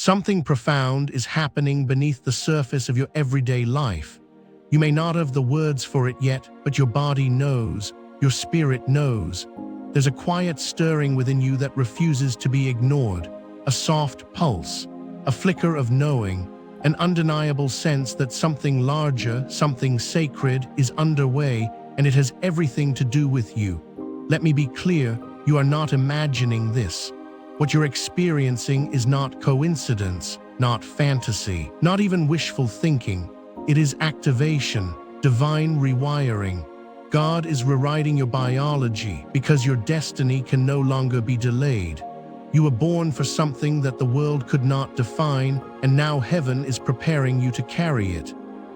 Something profound is happening beneath the surface of your everyday life. You may not have the words for it yet, but your body knows, your spirit knows. There's a quiet stirring within you that refuses to be ignored, a soft pulse, a flicker of knowing, an undeniable sense that something larger, something sacred is underway, and it has everything to do with you. Let me be clear, you are not imagining this. What you're experiencing is not coincidence, not fantasy, not even wishful thinking. It is activation, divine rewiring. God is rewriting your biology because your destiny can no longer be delayed. You were born for something that the world could not define, and now heaven is preparing you to carry it.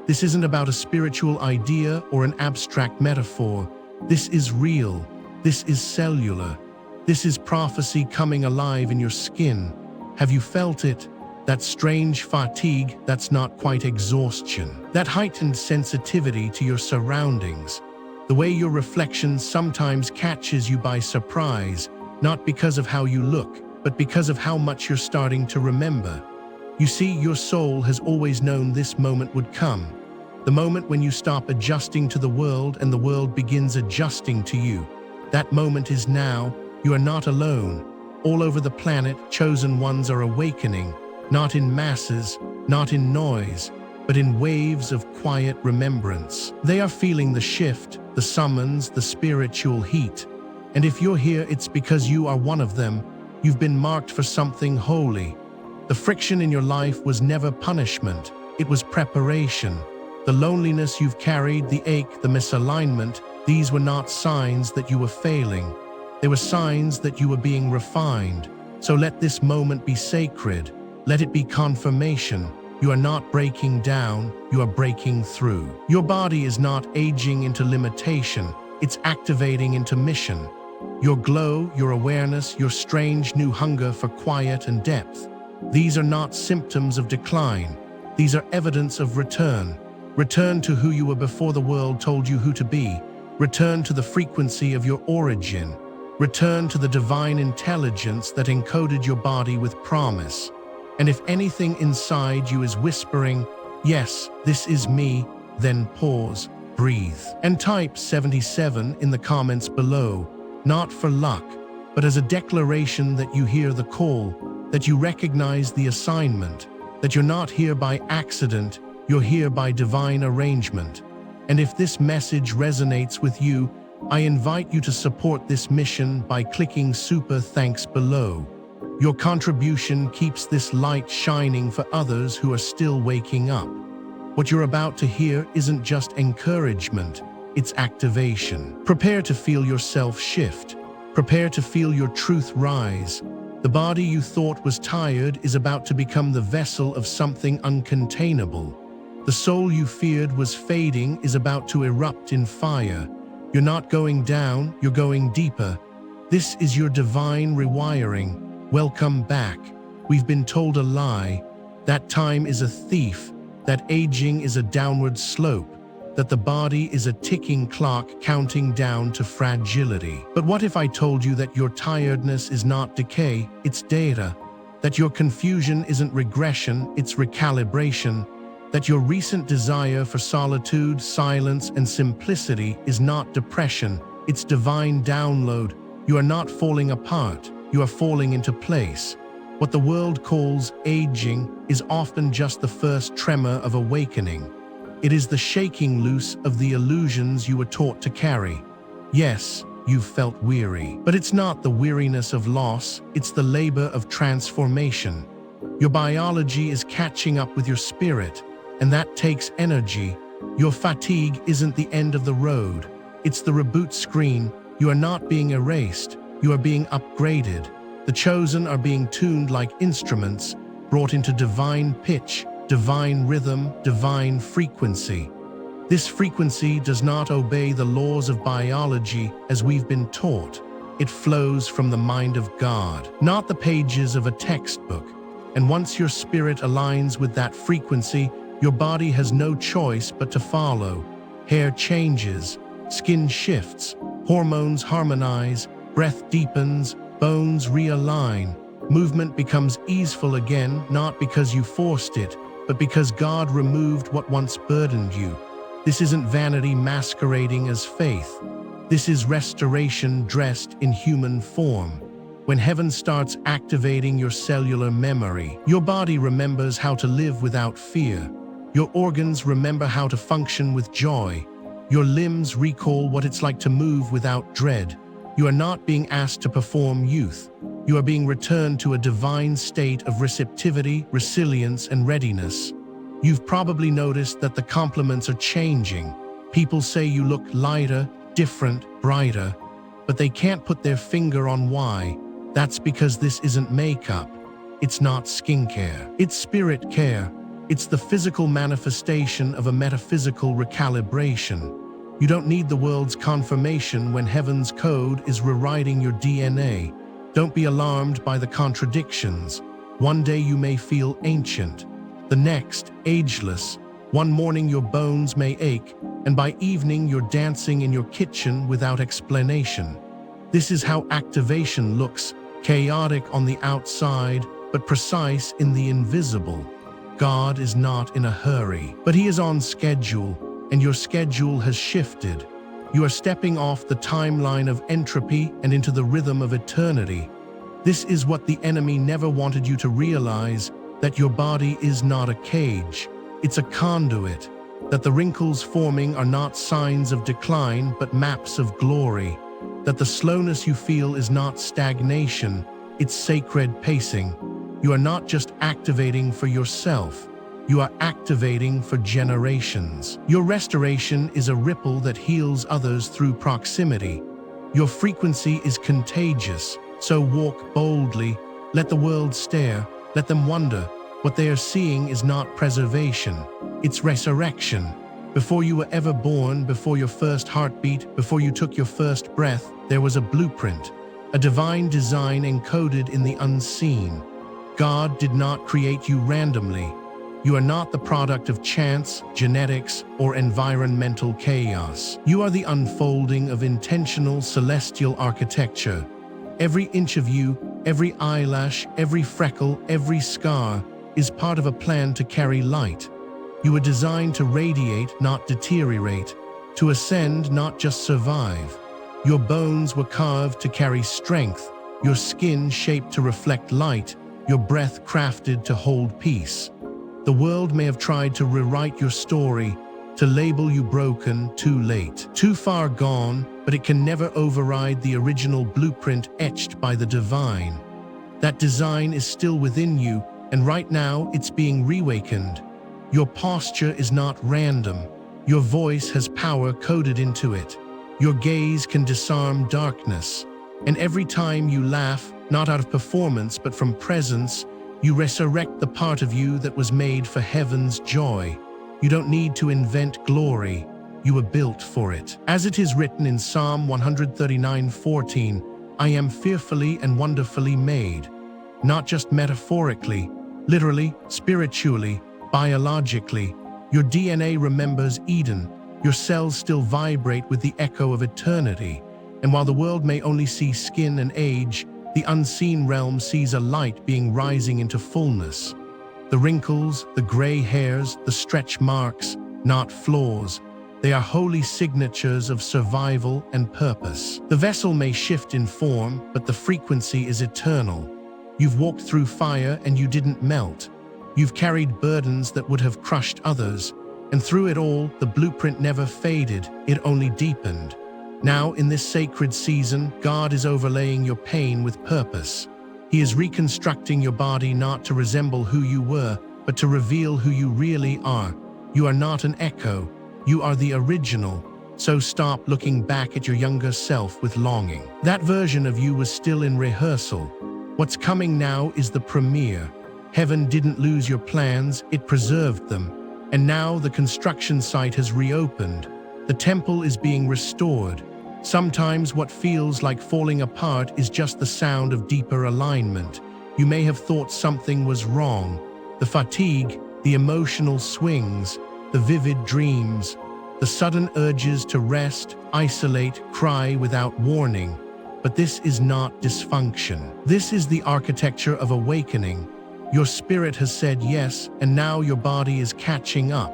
This isn't about a spiritual idea or an abstract metaphor. This is real. This is cellular. This is prophecy coming alive in your skin. Have you felt it? That strange fatigue that's not quite exhaustion. That heightened sensitivity to your surroundings. The way your reflection sometimes catches you by surprise, not because of how you look, but because of how much you're starting to remember. You see, your soul has always known this moment would come. The moment when you stop adjusting to the world and the world begins adjusting to you. That moment is now. You are not alone. All over the planet, chosen ones are awakening, not in masses, not in noise, but in waves of quiet remembrance. They are feeling the shift, the summons, the spiritual heat. And if you're here, it's because you are one of them. You've been marked for something holy. The friction in your life was never punishment. It was preparation. The loneliness you've carried, the ache, the misalignment, these were not signs that you were failing. They were signs that you were being refined. So let this moment be sacred. Let it be confirmation. You are not breaking down, you are breaking through. Your body is not aging into limitation, it's activating into mission. Your glow, your awareness, your strange new hunger for quiet and depth. These are not symptoms of decline. These are evidence of return. Return to who you were before the world told you who to be. Return to the frequency of your origin. Return to the divine intelligence that encoded your body with promise. And if anything inside you is whispering, "Yes, this is me," then pause, breathe, and type 77 in the comments below, not for luck, but as a declaration that you hear the call, that you recognize the assignment, that you're not here by accident, you're here by divine arrangement. And if this message resonates with you, I invite you to support this mission by clicking super thanks below. Your contribution keeps this light shining for others who are still waking up. What you're about to hear isn't just encouragement, it's activation. Prepare to feel yourself shift. Prepare to feel your truth rise. The body you thought was tired is about to become the vessel of something uncontainable. The soul you feared was fading is about to erupt in fire. You're not going down, you're going deeper. This is your divine rewiring. Welcome back. We've been told a lie. That time is a thief. That aging is a downward slope. That the body is a ticking clock counting down to fragility. But what if I told you that your tiredness is not decay, it's data? That your confusion isn't regression, it's recalibration? That your recent desire for solitude, silence, and simplicity is not depression, it's divine download. You are not falling apart, you are falling into place. What the world calls aging is often just the first tremor of awakening. It is the shaking loose of the illusions you were taught to carry. Yes, you've felt weary, but it's not the weariness of loss, it's the labor of transformation. Your biology is catching up with your spirit, and that takes energy. Your fatigue isn't the end of the road. It's the reboot screen. You are not being erased. You are being upgraded. The chosen are being tuned like instruments, brought into divine pitch, divine rhythm, divine frequency. This frequency does not obey the laws of biology as we've been taught. It flows from the mind of God, not the pages of a textbook. And once your spirit aligns with that frequency, your body has no choice but to follow. Hair changes, skin shifts, hormones harmonize, breath deepens, bones realign. Movement becomes easeful again, not because you forced it, but because God removed what once burdened you. This isn't vanity masquerading as faith. This is restoration dressed in human form. When heaven starts activating your cellular memory, your body remembers how to live without fear. Your organs remember how to function with joy. Your limbs recall what it's like to move without dread. You are not being asked to perform youth. You are being returned to a divine state of receptivity, resilience, and readiness. You've probably noticed that the compliments are changing. People say you look lighter, different, brighter, but they can't put their finger on why. That's because this isn't makeup. It's not skincare. It's spirit care. It's the physical manifestation of a metaphysical recalibration. You don't need the world's confirmation when heaven's code is rewriting your DNA. Don't be alarmed by the contradictions. One day you may feel ancient, the next ageless. One morning your bones may ache, and by evening you're dancing in your kitchen without explanation. This is how activation looks, chaotic on the outside, but precise in the invisible. God is not in a hurry, but He is on schedule, and your schedule has shifted. You are stepping off the timeline of entropy and into the rhythm of eternity. This is what the enemy never wanted you to realize, that your body is not a cage. It's a conduit, that the wrinkles forming are not signs of decline but maps of glory, that the slowness you feel is not stagnation, it's sacred pacing. You are not just activating for yourself, you are activating for generations. Your restoration is a ripple that heals others through proximity. Your frequency is contagious, so walk boldly, let the world stare, let them wonder. What they are seeing is not preservation, it's resurrection. Before you were ever born, before your first heartbeat, before you took your first breath, there was a blueprint, a divine design encoded in the unseen. God did not create you randomly. You are not the product of chance, genetics, or environmental chaos. You are the unfolding of intentional celestial architecture. Every inch of you, every eyelash, every freckle, every scar is part of a plan to carry light. You were designed to radiate, not deteriorate, to ascend, not just survive. Your bones were carved to carry strength, your skin shaped to reflect light, your breath crafted to hold peace. The world may have tried to rewrite your story, to label you broken, too late, too far gone, but it can never override the original blueprint etched by the divine. That design is still within you, and right now it's being reawakened. Your posture is not random. Your voice has power coded into it. Your gaze can disarm darkness. And every time you laugh, not out of performance but from presence, you resurrect the part of you that was made for heaven's joy. You don't need to invent glory. You were built for it. As it is written in Psalm 139:14, I am fearfully and wonderfully made. Not just metaphorically, literally, spiritually, biologically. Your DNA remembers Eden. Your cells still vibrate with the echo of eternity. And while the world may only see skin and age, the unseen realm sees a light being rising into fullness. The wrinkles, the gray hairs, the stretch marks, not flaws. They are holy signatures of survival and purpose. The vessel may shift in form, but the frequency is eternal. You've walked through fire and you didn't melt. You've carried burdens that would have crushed others, and through it all, the blueprint never faded, it only deepened. Now, in this sacred season, God is overlaying your pain with purpose. He is reconstructing your body not to resemble who you were, but to reveal who you really are. You are not an echo, you are the original. So stop looking back at your younger self with longing. That version of you was still in rehearsal. What's coming now is the premiere. Heaven didn't lose your plans, it preserved them. And now the construction site has reopened. The temple is being restored. Sometimes what feels like falling apart is just the sound of deeper alignment. You may have thought something was wrong. The fatigue, the emotional swings, the vivid dreams, the sudden urges to rest, isolate, cry without warning. But this is not dysfunction. This is the architecture of awakening. Your spirit has said yes, and now your body is catching up.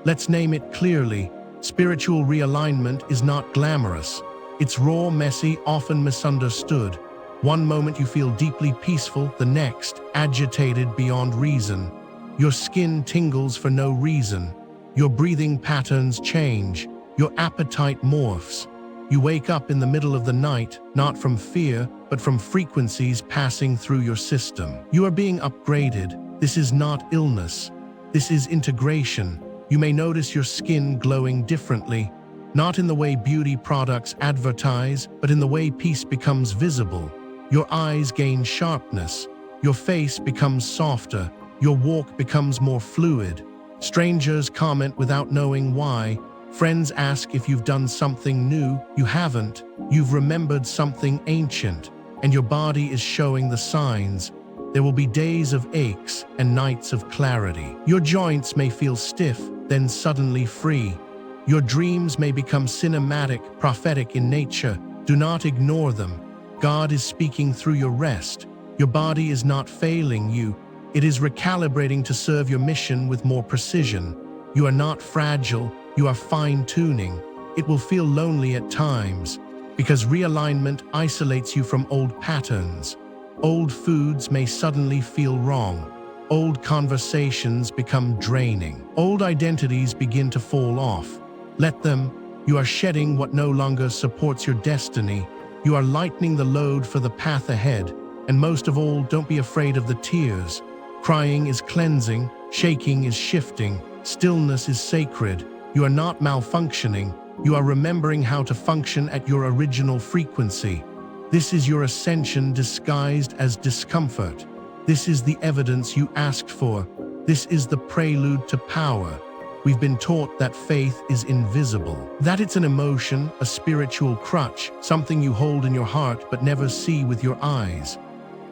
Let's name it clearly. Spiritual realignment is not glamorous. It's raw, messy, often misunderstood. One moment you feel deeply peaceful, the next, agitated beyond reason. Your skin tingles for no reason. Your breathing patterns change. Your appetite morphs. You wake up in the middle of the night, not from fear, but from frequencies passing through your system. You are being upgraded. This is not illness. This is integration. You may notice your skin glowing differently, not in the way beauty products advertise, but in the way peace becomes visible. Your eyes gain sharpness. Your face becomes softer. Your walk becomes more fluid. Strangers comment without knowing why. Friends ask if you've done something new. You haven't. You've remembered something ancient, and your body is showing the signs. There will be days of aches and nights of clarity. Your joints may feel stiff, then suddenly free. Your dreams may become cinematic, prophetic in nature. Do not ignore them. God is speaking through your rest. Your body is not failing you. It is recalibrating to serve your mission with more precision. You are not fragile. You are fine-tuning. It will feel lonely at times, because realignment isolates you from old patterns. Old foods may suddenly feel wrong. Old conversations become draining. Old identities begin to fall off. Let them. You are shedding what no longer supports your destiny. You are lightening the load for the path ahead. And most of all, don't be afraid of the tears. Crying is cleansing. Shaking is shifting. Stillness is sacred. You are not malfunctioning. You are remembering how to function at your original frequency. This is your ascension disguised as discomfort. This is the evidence you asked for. This is the prelude to power. We've been taught that faith is invisible, that it's an emotion, a spiritual crutch, something you hold in your heart but never see with your eyes.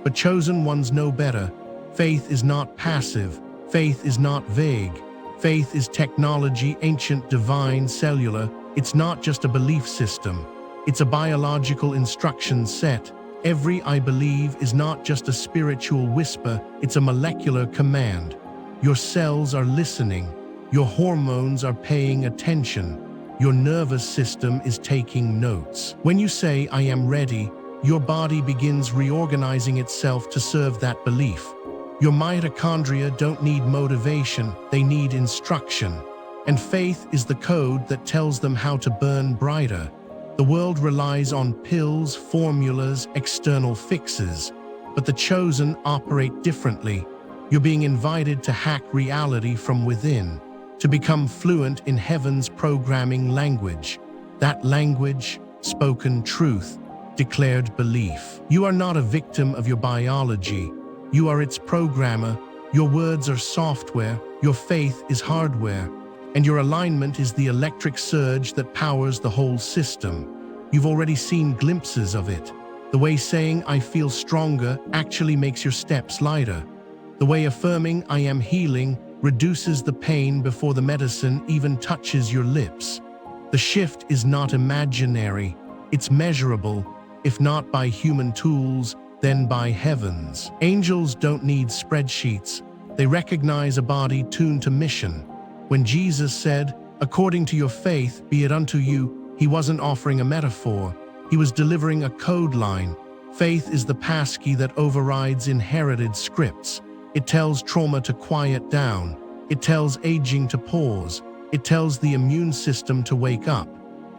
But chosen ones know better. Faith is not passive. Faith is not vague. Faith is technology, ancient, divine, cellular. It's not just a belief system. It's a biological instruction set. Every "I believe" is not just a spiritual whisper, it's a molecular command. Your cells are listening. Your hormones are paying attention. Your nervous system is taking notes. When you say, "I am ready," your body begins reorganizing itself to serve that belief. Your mitochondria don't need motivation, they need instruction. And faith is the code that tells them how to burn brighter. The world relies on pills, formulas, external fixes. But the chosen operate differently. You're being invited to hack reality from within, to become fluent in heaven's programming language. That language, spoken truth, declared belief. You are not a victim of your biology. You are its programmer. Your words are software. Your faith is hardware. And your alignment is the electric surge that powers the whole system. You've already seen glimpses of it. The way saying "I feel stronger" actually makes your steps lighter. The way affirming "I am healing" reduces the pain before the medicine even touches your lips. The shift is not imaginary. It's measurable, if not by human tools, then by heavens. Angels don't need spreadsheets. They recognize a body tuned to mission. When Jesus said, "According to your faith, be it unto you," he wasn't offering a metaphor. He was delivering a code line. Faith is the passkey that overrides inherited scripts. It tells trauma to quiet down. It tells aging to pause. It tells the immune system to wake up.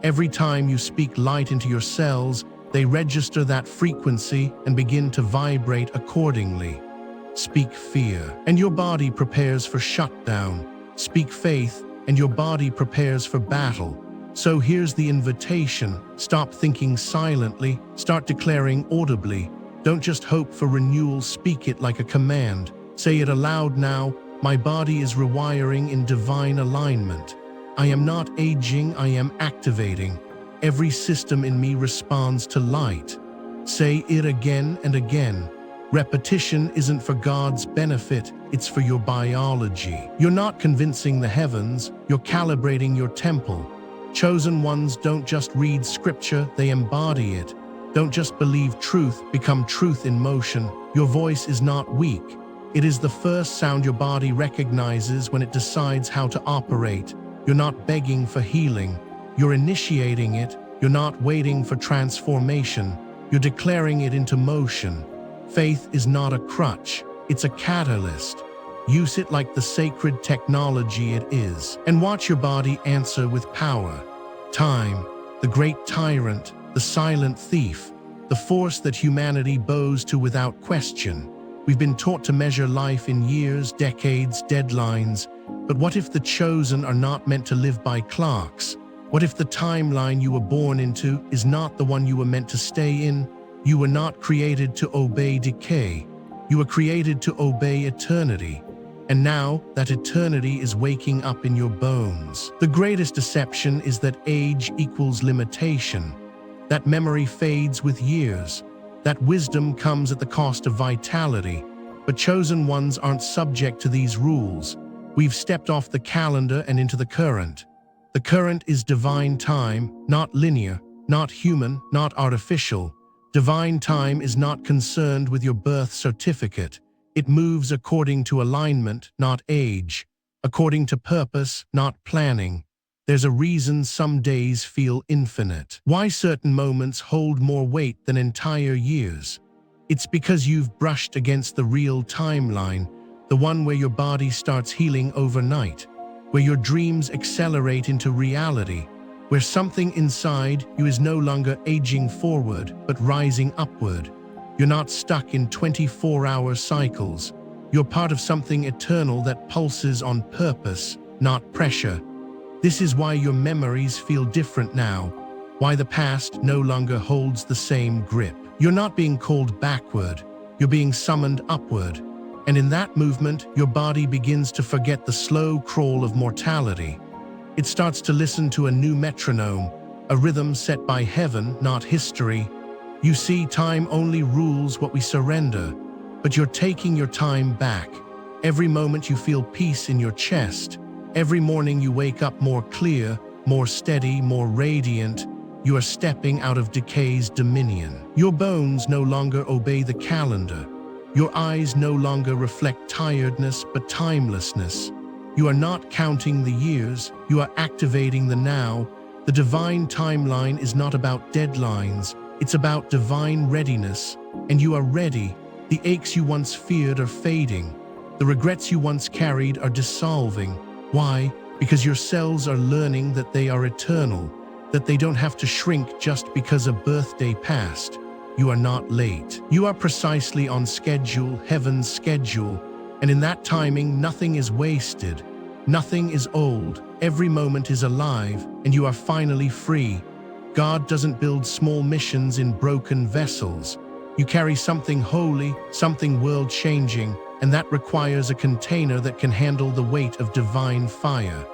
Every time you speak light into your cells, they register that frequency and begin to vibrate accordingly. Speak fear, and your body prepares for shutdown. Speak faith, and your body prepares for battle. So here's the invitation. Stop thinking silently. Start declaring audibly. Don't just hope for renewal. Speak it like a command. Say it aloud now. My body is rewiring in divine alignment. I am not aging, I am activating. Every system in me responds to light. Say it again and again. Repetition isn't for God's benefit, it's for your biology. You're not convincing the heavens, you're calibrating your temple. Chosen ones don't just read scripture, they embody it. Don't just believe truth, become truth in motion. Your voice is not weak. It is the first sound your body recognizes when it decides how to operate. You're not begging for healing. You're initiating it. You're not waiting for transformation. You're declaring it into motion. Faith is not a crutch. It's a catalyst. Use it like the sacred technology it is, and watch your body answer with power. Time, the great tyrant, the silent thief, the force that humanity bows to without question. We've been taught to measure life in years, decades, deadlines. But what if the chosen are not meant to live by clocks? What if the timeline you were born into is not the one you were meant to stay in? You were not created to obey decay. You were created to obey eternity. And now that eternity is waking up in your bones. The greatest deception is that age equals limitation, that memory fades with years, that wisdom comes at the cost of vitality. But chosen ones aren't subject to these rules. We've stepped off the calendar and into the current. The current is divine time, not linear, not human, not artificial. Divine time is not concerned with your birth certificate. It moves according to alignment, not age, according to purpose, not planning. There's a reason some days feel infinite. Why certain moments hold more weight than entire years? It's because you've brushed against the real timeline, the one where your body starts healing overnight, where your dreams accelerate into reality, where something inside you is no longer aging forward, but rising upward. You're not stuck in 24-hour cycles. You're part of something eternal that pulses on purpose, not pressure. This is why your memories feel different now, why the past no longer holds the same grip. You're not being called backward, you're being summoned upward. And in that movement, your body begins to forget the slow crawl of mortality. It starts to listen to a new metronome, a rhythm set by heaven, not history. You see, time only rules what we surrender, but you're taking your time back. Every moment you feel peace in your chest. Every morning you wake up more clear, more steady, more radiant. You are stepping out of decay's dominion. Your bones no longer obey the calendar. Your eyes no longer reflect tiredness but timelessness. You are not counting the years, you are activating the now. The divine timeline is not about deadlines, it's about divine readiness. And you are ready. The aches you once feared are fading. The regrets you once carried are dissolving. Why? Because your cells are learning that they are eternal, that they don't have to shrink just because a birthday passed. You are not late. You are precisely on schedule, heaven's schedule, and in that timing, nothing is wasted. Nothing is old. Every moment is alive, and you are finally free. God doesn't build small missions in broken vessels. You carry something holy, something world-changing, and that requires a container that can handle the weight of divine fire.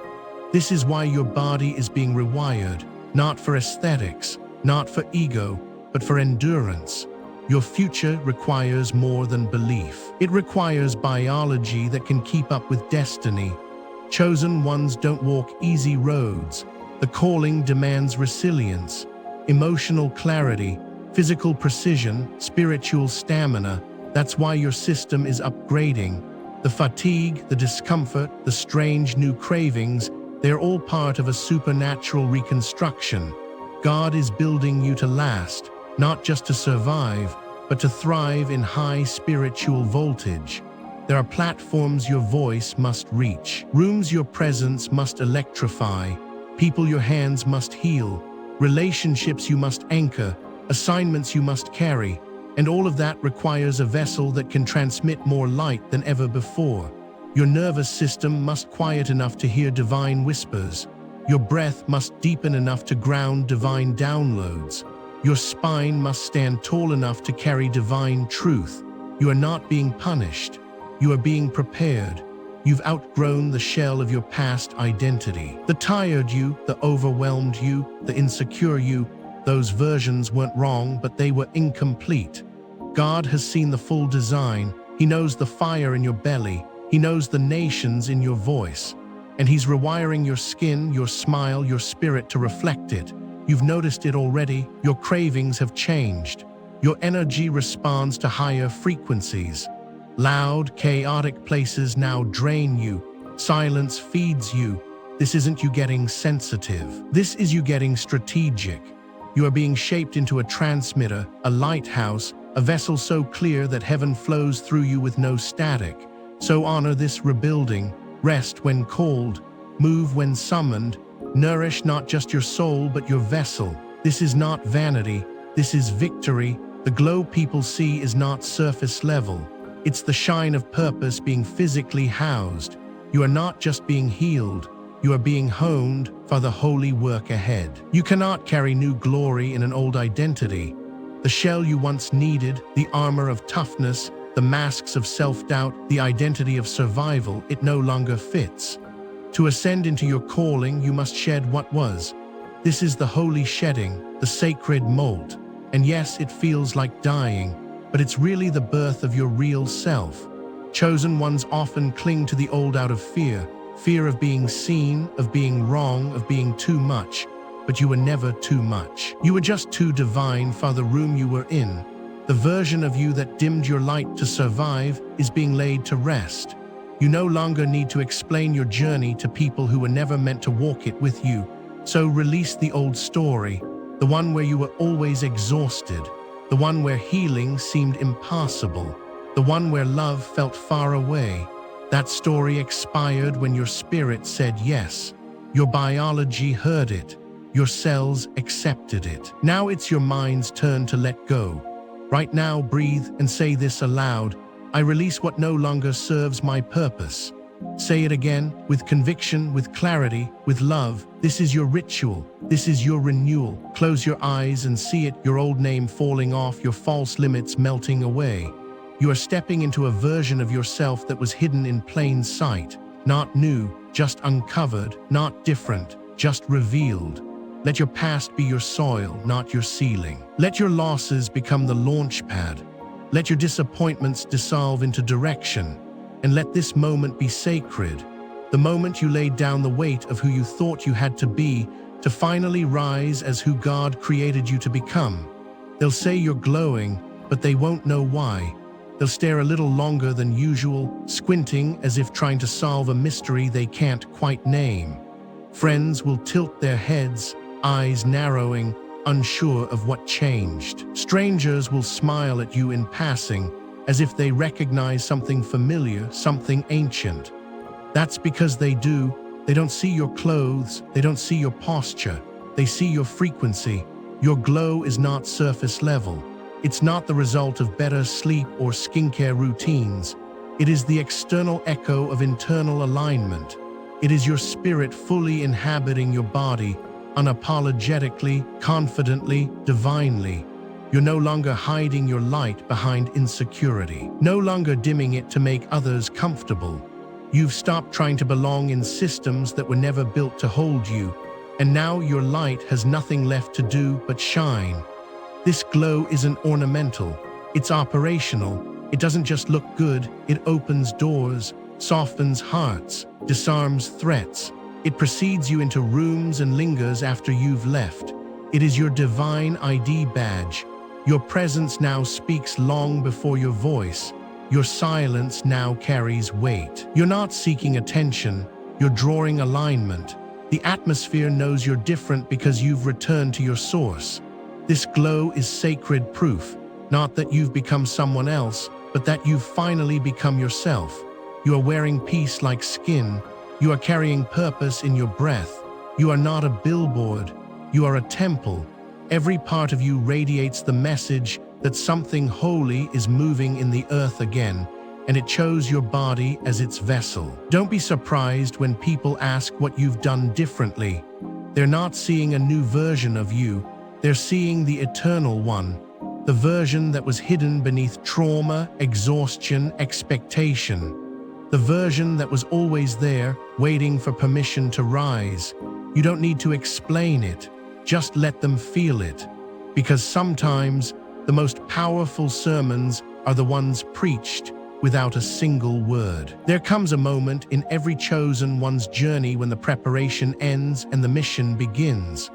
This is why your body is being rewired, not for aesthetics, not for ego, but for endurance. Your future requires more than belief. It requires biology that can keep up with destiny. Chosen ones don't walk easy roads. The calling demands resilience, emotional clarity, physical precision, spiritual stamina. That's why your system is upgrading. The fatigue, the discomfort, the strange new cravings, they're all part of a supernatural reconstruction. God is building you to last, not just to survive, but to thrive in high spiritual voltage. There are platforms your voice must reach, rooms your presence must electrify, people your hands must heal, relationships you must anchor, assignments you must carry, and all of that requires a vessel that can transmit more light than ever before. Your nervous system must quiet enough to hear divine whispers. Your breath must deepen enough to ground divine downloads. Your spine must stand tall enough to carry divine truth. You are not being punished. You are being prepared. You've outgrown the shell of your past identity. The tired you, the overwhelmed you, the insecure you, those versions weren't wrong, but they were incomplete. God has seen the full design. He knows the fire in your belly. He knows the nations in your voice. And He's rewiring your skin, your smile, your spirit to reflect it. You've noticed it already. Your cravings have changed. Your energy responds to higher frequencies. Loud, chaotic places now drain you. Silence feeds you. This isn't you getting sensitive. This is you getting strategic. You are being shaped into a transmitter, a lighthouse, a vessel so clear that heaven flows through you with no static. So honor this rebuilding. Rest when called. Move when summoned. Nourish not just your soul but your vessel. This is not vanity. This is victory. The glow people see is not surface level. It's the shine of purpose being physically housed. You are not just being healed. You are being honed for the holy work ahead. You cannot carry new glory in an old identity. The shell you once needed, the armor of toughness, the masks of self-doubt, the identity of survival, it no longer fits. To ascend into your calling, you must shed what was. This is the holy shedding, the sacred molt. And yes, it feels like dying, but it's really the birth of your real self. Chosen ones often cling to the old out of fear. Fear of being seen, of being wrong, of being too much. But you were never too much. You were just too divine for the room you were in. The version of you that dimmed your light to survive is being laid to rest. You no longer need to explain your journey to people who were never meant to walk it with you. So release the old story, the one where you were always exhausted, the one where healing seemed impossible, the one where love felt far away. That story expired when your spirit said yes. Your biology heard it. Your cells accepted it. Now it's your mind's turn to let go. Right now, breathe and say this aloud. I release what no longer serves my purpose. Say it again, with conviction, with clarity, with love. This is your ritual. This is your renewal. Close your eyes and see it, your old name falling off, your false limits melting away. You are stepping into a version of yourself that was hidden in plain sight. Not new, just uncovered, not different, just revealed. Let your past be your soil, not your ceiling. Let your losses become the launch pad. Let your disappointments dissolve into direction. And let this moment be sacred. The moment you laid down the weight of who you thought you had to be to finally rise as who God created you to become. They'll say you're glowing, but they won't know why. They'll stare a little longer than usual, squinting as if trying to solve a mystery they can't quite name. Friends will tilt their heads, eyes narrowing, unsure of what changed. Strangers will smile at you in passing, as if they recognize something familiar, something ancient. That's because they do. They don't see your clothes, they don't see your posture, they see your frequency. Your glow is not surface level. It's not the result of better sleep or skincare routines. It is the external echo of internal alignment. It is your spirit fully inhabiting your body, unapologetically, confidently, divinely. You're no longer hiding your light behind insecurity, no longer dimming it to make others comfortable. You've stopped trying to belong in systems that were never built to hold you, and now your light has nothing left to do but shine. This glow isn't ornamental, it's operational. It doesn't just look good, it opens doors, softens hearts, disarms threats. It precedes you into rooms and lingers after you've left. It is your divine ID badge. Your presence now speaks long before your voice. Your silence now carries weight. You're not seeking attention, you're drawing alignment. The atmosphere knows you're different because you've returned to your source. This glow is sacred proof, not that you've become someone else, but that you've finally become yourself. You are wearing peace like skin. You are carrying purpose in your breath. You are not a billboard. You are a temple. Every part of you radiates the message that something holy is moving in the earth again, and it chose your body as its vessel. Don't be surprised when people ask what you've done differently. They're not seeing a new version of you. They're seeing the eternal one, the version that was hidden beneath trauma, exhaustion, expectation. The version that was always there, waiting for permission to rise. You don't need to explain it, just let them feel it. Because sometimes, the most powerful sermons are the ones preached without a single word. There comes a moment in every chosen one's journey when the preparation ends and the mission begins.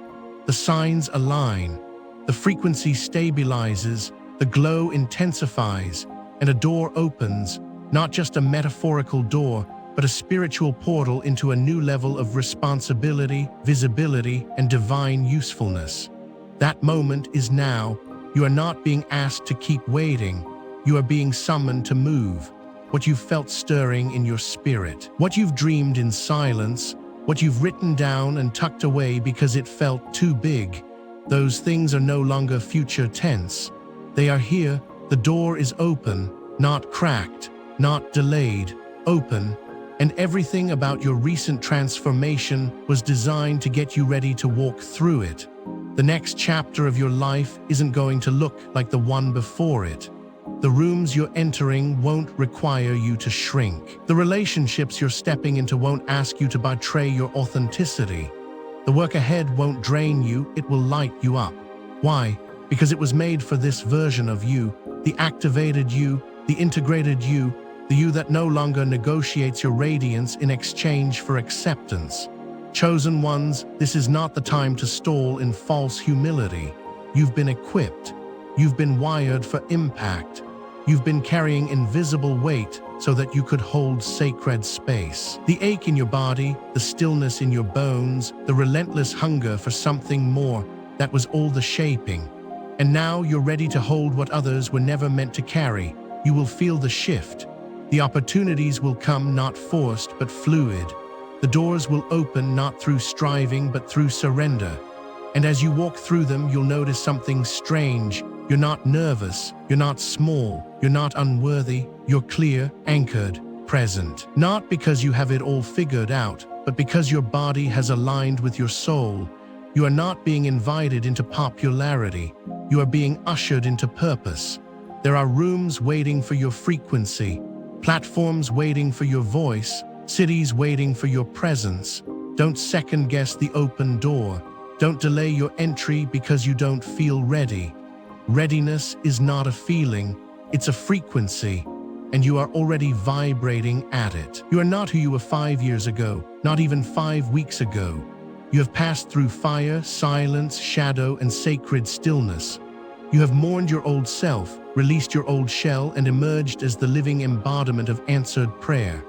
The signs align, the frequency stabilizes, the glow intensifies, and a door opens, not just a metaphorical door, but a spiritual portal into a new level of responsibility, visibility, and divine usefulness. That moment is now. You are not being asked to keep waiting. You are being summoned to move. What you've felt stirring in your spirit, what you've dreamed in silence, what you've written down and tucked away because it felt too big, those things are no longer future tense. They are here. The door is open, not cracked, not delayed, open. And everything about your recent transformation was designed to get you ready to walk through it. The next chapter of your life isn't going to look like the one before it. The rooms you're entering won't require you to shrink. The relationships you're stepping into won't ask you to betray your authenticity. The work ahead won't drain you, it will light you up. Why? Because it was made for this version of you, the activated you, the integrated you, the you that no longer negotiates your radiance in exchange for acceptance. Chosen ones, this is not the time to stall in false humility. You've been equipped. You've been wired for impact. You've been carrying invisible weight so that you could hold sacred space. The ache in your body, the stillness in your bones, the relentless hunger for something more, that was all the shaping. And now you're ready to hold what others were never meant to carry. You will feel the shift. The opportunities will come not forced but fluid. The doors will open not through striving but through surrender. And as you walk through them, you'll notice something strange. You're not nervous, you're not small, you're not unworthy, you're clear, anchored, present. Not because you have it all figured out, but because your body has aligned with your soul. You are not being invited into popularity. You are being ushered into purpose. There are rooms waiting for your frequency, platforms waiting for your voice, cities waiting for your presence. Don't second-guess the open door. Don't delay your entry because you don't feel ready. Readiness is not a feeling, it's a frequency, and you are already vibrating at it. You are not who you were 5 years ago, not even 5 weeks ago. You have passed through fire, silence, shadow, and sacred stillness. You have mourned your old self, released your old shell, and emerged as the living embodiment of answered prayer.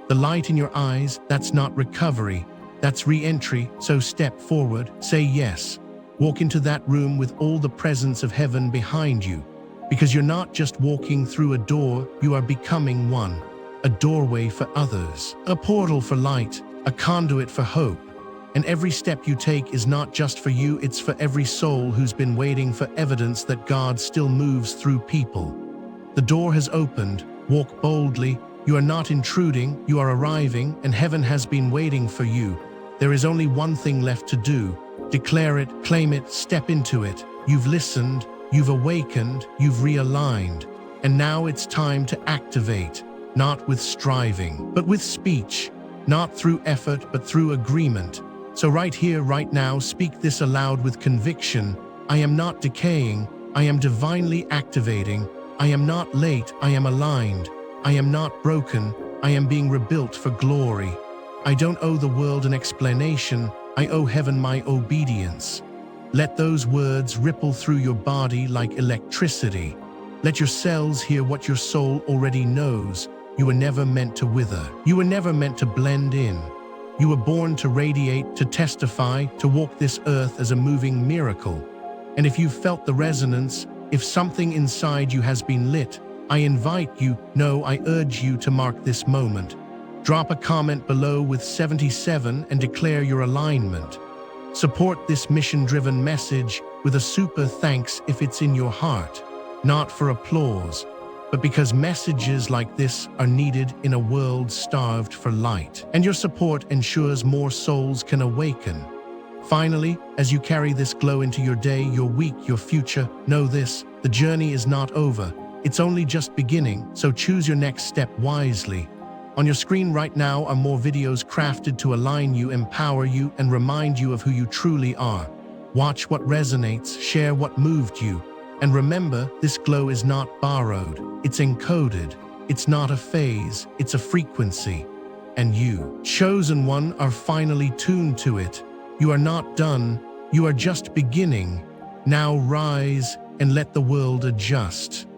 The light in your eyes, that's not recovery, that's re-entry, so step forward, say yes. Walk into that room with all the presence of heaven behind you. Because you're not just walking through a door, you are becoming one. A doorway for others, a portal for light, a conduit for hope. And every step you take is not just for you, it's for every soul who's been waiting for evidence that God still moves through people. The door has opened, walk boldly. You are not intruding, you are arriving, and heaven has been waiting for you. There is only one thing left to do. Declare it, claim it, step into it. You've listened, you've awakened, you've realigned. And now it's time to activate, not with striving, but with speech. Not through effort, but through agreement. So right here, right now, speak this aloud with conviction. I am not decaying, I am divinely activating. I am not late, I am aligned. I am not broken, I am being rebuilt for glory. I don't owe the world an explanation, I owe heaven my obedience. Let those words ripple through your body like electricity. Let your cells hear what your soul already knows. You were never meant to wither. You were never meant to blend in. You were born to radiate, to testify, to walk this earth as a moving miracle. And if you've felt the resonance, if something inside you has been lit, I invite you, no, I urge you to mark this moment. Drop a comment below with 77 and declare your alignment. Support this mission-driven message with a super thanks if it's in your heart, not for applause, but because messages like this are needed in a world starved for light. And your support ensures more souls can awaken. Finally, as you carry this glow into your day, your week, your future, know this, the journey is not over. It's only just beginning, so choose your next step wisely. On your screen right now are more videos crafted to align you, empower you, and remind you of who you truly are. Watch what resonates, share what moved you. And remember, this glow is not borrowed, it's encoded. It's not a phase, it's a frequency. And you, chosen one, are finally tuned to it. You are not done, You are just beginning. Now rise and let the world adjust.